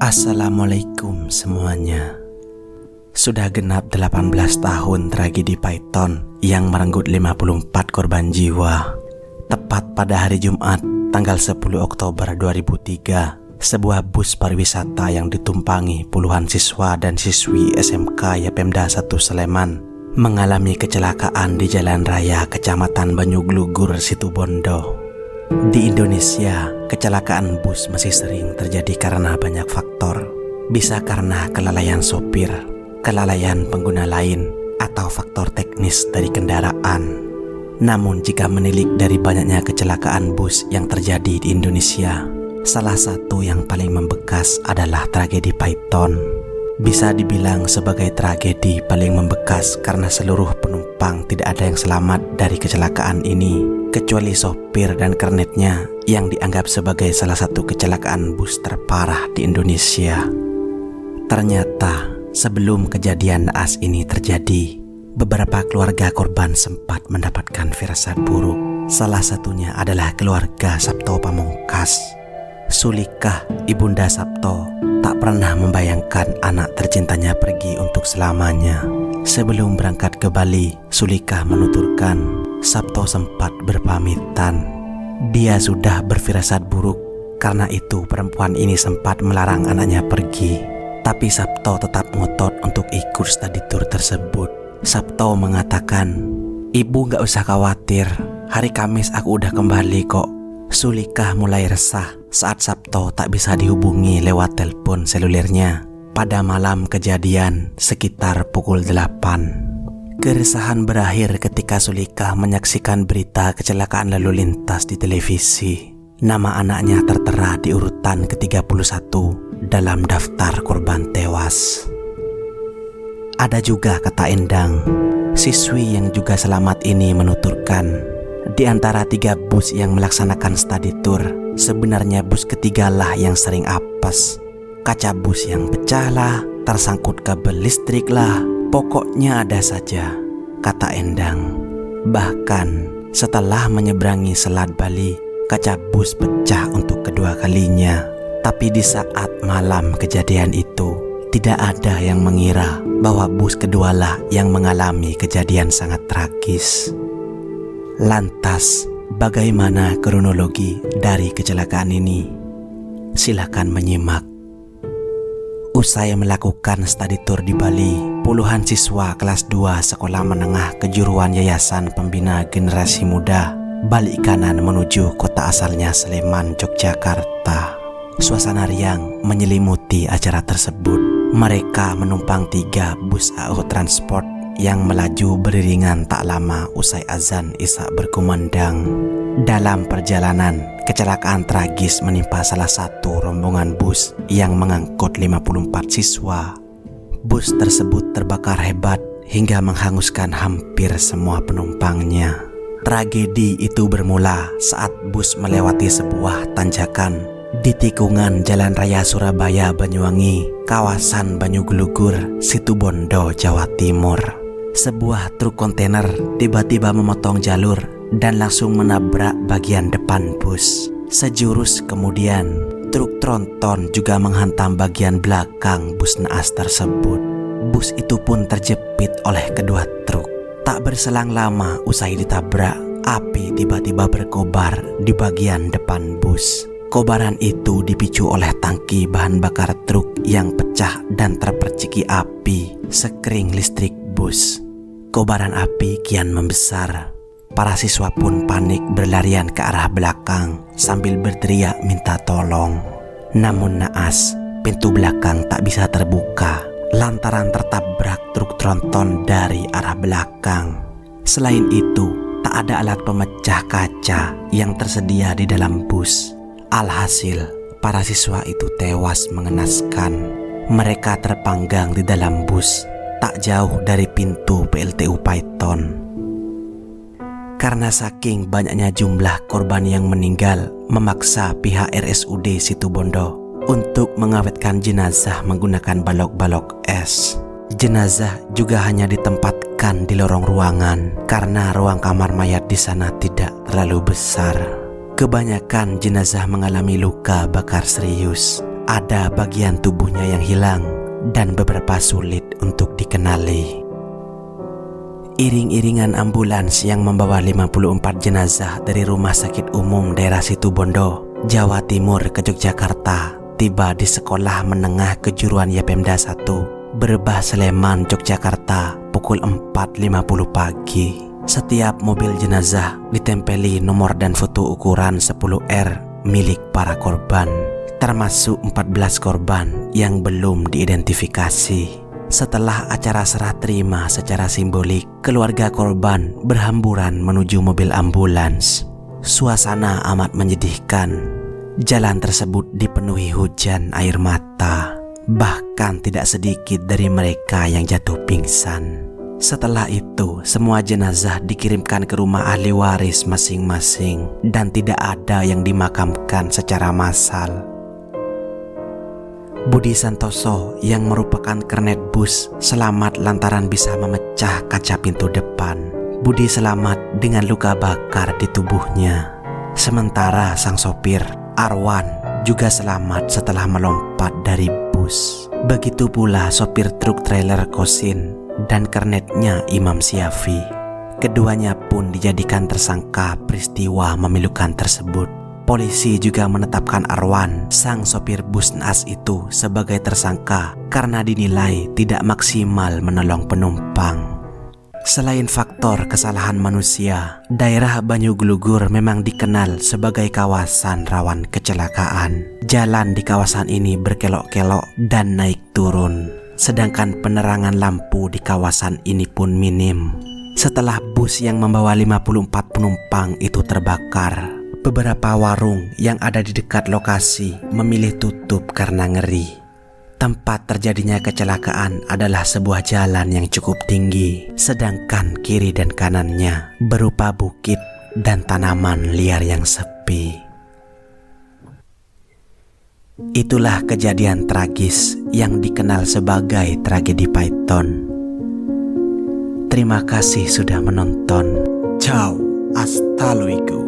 Assalamualaikum semuanya. Sudah genap 18 tahun tragedi Python yang merenggut 54 korban jiwa. Tepat pada hari Jumat, tanggal 10 Oktober 2003, sebuah bus pariwisata yang ditumpangi puluhan siswa dan siswi SMK Yapemda 1 Sleman mengalami kecelakaan di Jalan Raya Kecamatan Banyuglugur, Situbondo. Di Indonesia, kecelakaan bus masih sering terjadi karena banyak faktor. Bisa karena kelalaian sopir, kelalaian pengguna lain, atau faktor teknis dari kendaraan. Namun jika menilik dari banyaknya kecelakaan bus yang terjadi di Indonesia, salah satu yang paling membekas adalah tragedi Python. Bisa dibilang sebagai tragedi paling membekas karena seluruh penumpang tidak ada yang selamat dari kecelakaan ini, kecuali sopir dan kernetnya yang dianggap sebagai salah satu kecelakaan bus terparah di Indonesia. Ternyata sebelum kejadian naas ini terjadi, beberapa keluarga korban sempat mendapatkan firasat buruk. Salah satunya adalah keluarga Sabto Pamungkas. Sulikah ibunda Sabto tak pernah membayangkan anak tercintanya pergi untuk selamanya. Sebelum berangkat ke Bali, Sulikah menuturkan Sabto sempat berpamitan. Dia sudah berfirasat buruk, karena itu perempuan ini sempat melarang anaknya pergi. Tapi Sabto tetap ngotot untuk ikut study tour tersebut. Sabto mengatakan, "Ibu gak usah khawatir, hari Kamis aku udah kembali kok." Sulikah mulai resah saat Sabto tak bisa dihubungi lewat telepon selulernya pada malam kejadian sekitar pukul 8. Keresahan berakhir ketika Sulikah menyaksikan berita kecelakaan lalu lintas di televisi. Nama anaknya tertera di urutan ke-31 dalam daftar korban tewas. Ada juga kata Endang, siswi yang juga selamat ini menuturkan, di antara 3 bus yang melaksanakan study tour, sebenarnya bus ketigalah yang sering apes. Kaca bus yang pecah lah, tersangkut kabel listrik lah, pokoknya ada saja, kata Endang. Bahkan setelah menyeberangi Selat Bali, kaca bus pecah untuk kedua kalinya. Tapi di saat malam kejadian itu, tidak ada yang mengira bahwa bus kedualah yang mengalami kejadian sangat tragis. Lantas, bagaimana kronologi dari kecelakaan ini? Silakan menyimak. Usai melakukan study tour di Bali, puluhan siswa kelas 2 Sekolah Menengah Kejuruan Yayasan Pembina Generasi Muda balik kanan menuju kota asalnya Sleman, Yogyakarta. Suasana riang menyelimuti acara tersebut. Mereka menumpang 3 bus AO Transport yang melaju beriringan tak lama usai azan Isya berkumandang. Dalam perjalanan, kecelakaan tragis menimpa salah satu rombongan bus yang mengangkut 54 siswa. Bus tersebut terbakar hebat hingga menghanguskan hampir semua penumpangnya. Tragedi itu bermula saat bus melewati sebuah tanjakan di tikungan Jalan Raya Surabaya Banyuwangi, kawasan Banyuglugur, Situbondo, Jawa Timur. Sebuah truk kontainer tiba-tiba memotong jalur dan langsung menabrak bagian depan bus. Sejurus kemudian, truk tronton juga menghantam bagian belakang bus naas tersebut. Bus itu pun terjepit oleh kedua truk. Tak berselang lama usai ditabrak, api tiba-tiba berkobar di bagian depan bus. Kobaran itu dipicu oleh tangki bahan bakar truk yang pecah dan terperciki api sekring listrik bus. Kobaran api kian membesar. Para siswa pun panik berlarian ke arah belakang sambil berteriak minta tolong. Namun naas, pintu belakang tak bisa terbuka lantaran tertabrak truk tronton dari arah belakang. Selain itu, tak ada alat pemecah kaca yang tersedia di dalam bus. Alhasil, para siswa itu tewas mengenaskan. Mereka terpanggang di dalam bus, tak jauh dari pintu PLTU Python. Karena saking banyaknya jumlah korban yang meninggal, memaksa pihak RSUD Situbondo untuk mengawetkan jenazah menggunakan balok-balok es. Jenazah juga hanya ditempatkan di lorong ruangan karena ruang kamar mayat di sana tidak terlalu besar. Kebanyakan jenazah mengalami luka bakar serius. Ada bagian tubuhnya yang hilang dan beberapa sulit untuk dikenali. Iring-iringan ambulans yang membawa 54 jenazah dari Rumah Sakit Umum Daerah Situbondo, Jawa Timur ke Yogyakarta tiba di Sekolah Menengah Kejuruan Yapemda 1, Berbah Sleman, Yogyakarta pukul 4.50 pagi. Setiap mobil jenazah ditempeli nomor dan foto ukuran 10R milik para korban, termasuk 14 korban yang belum diidentifikasi. Setelah acara serah terima secara simbolik, keluarga korban berhamburan menuju mobil ambulans. Suasana amat menyedihkan. Jalan tersebut dipenuhi hujan air mata. Bahkan tidak sedikit dari mereka yang jatuh pingsan. Setelah itu, semua jenazah dikirimkan ke rumah ahli waris masing-masing dan tidak ada yang dimakamkan secara massal. Budi Santoso yang merupakan kernet bus selamat lantaran bisa memecah kaca pintu depan. Budi selamat dengan luka bakar di tubuhnya. Sementara sang sopir, Arwan, juga selamat setelah melompat dari bus. Begitu pula sopir truk trailer Kosin dan kernetnya Imam Syafi. Keduanya pun dijadikan tersangka peristiwa memilukan tersebut. Polisi juga menetapkan Arwan, sang sopir bus naas itu, sebagai tersangka karena dinilai tidak maksimal menolong penumpang. Selain faktor kesalahan manusia, daerah Banyuglugur memang dikenal sebagai kawasan rawan kecelakaan. Jalan di kawasan ini berkelok-kelok dan naik turun, sedangkan penerangan lampu di kawasan ini pun minim. Setelah bus yang membawa 54 penumpang itu terbakar, beberapa warung yang ada di dekat lokasi memilih tutup karena ngeri. Tempat terjadinya kecelakaan adalah sebuah jalan yang cukup tinggi, sedangkan kiri dan kanannya berupa bukit dan tanaman liar yang sepi. Itulah kejadian tragis yang dikenal sebagai tragedi Python. Terima kasih sudah menonton. Ciao, hasta luego.